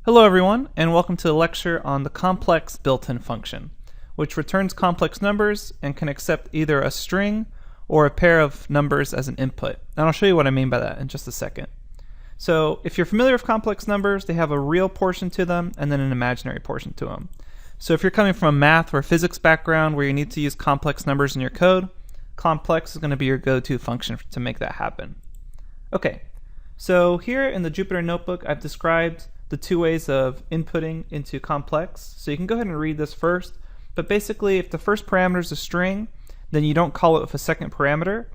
Hello everyone, and welcome to the lecture on the complex built-in function, which returns complex numbers and can accept either a string or a pair of numbers as an input. And I'll show you what I mean by that in just a second. So if you're familiar with complex numbers, they have a real portion to them and then an imaginary portion to them. So if you're coming from a math or physics background where you need to use complex numbers in your code, complex is going to be your go-to function to make that happen. Okay, so here in the Jupyter Notebook, I've described the two ways of inputting into complex. So you can go ahead and read this first, but basically if the first parameter is a string, then you don't call it with a second parameter.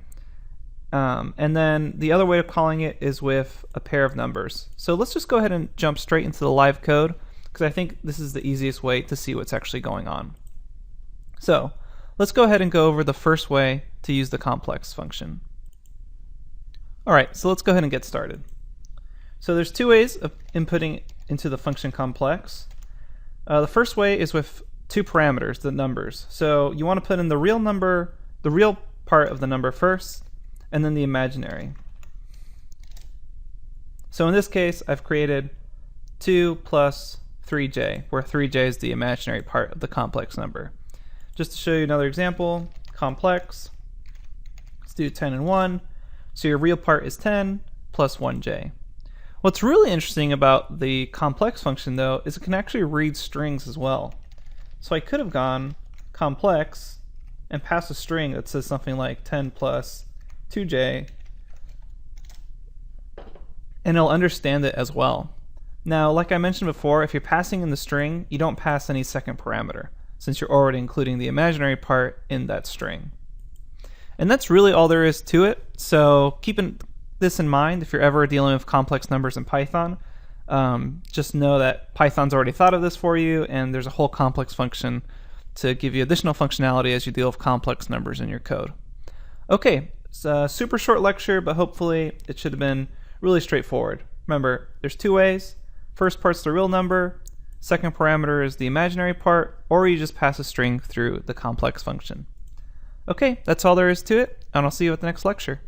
And then the other way of calling it is with a pair of numbers. So let's just go ahead and jump straight into the live code, because I think this is the easiest way to see what's actually going on. So let's go ahead and go over the first way to use the complex function. Alright, so let's go ahead and get started. So there's two ways of inputting into the function complex. The first way is with two parameters, the numbers. So you want to put in the real number, the real part of the number first, and then the imaginary. So in this case, I've created 2 plus 3j, where 3j is the imaginary part of the complex number. Just to show you another example, complex, let's do 10 and 1. So your real part is 10 plus 1j. What's really interesting about the complex function though is it can actually read strings as well. So I could have gone complex and passed a string that says something like 10 plus 2j, and it'll understand it as well. Now, like I mentioned before, if you're passing in the string, you don't pass any second parameter, since you're already including the imaginary part in that string. And that's really all there is to it. So keeping this in mind, if you're ever dealing with complex numbers in Python, just know that Python's already thought of this for you, and there's a whole complex function to give you additional functionality as you deal with complex numbers in your code. Okay, it's a super short lecture, but hopefully it should have been really straightforward. Remember, there's two ways. First part's the real number, second parameter is the imaginary part, or you just pass a string through the complex function. Okay, that's all there is to it, and I'll see you at the next lecture.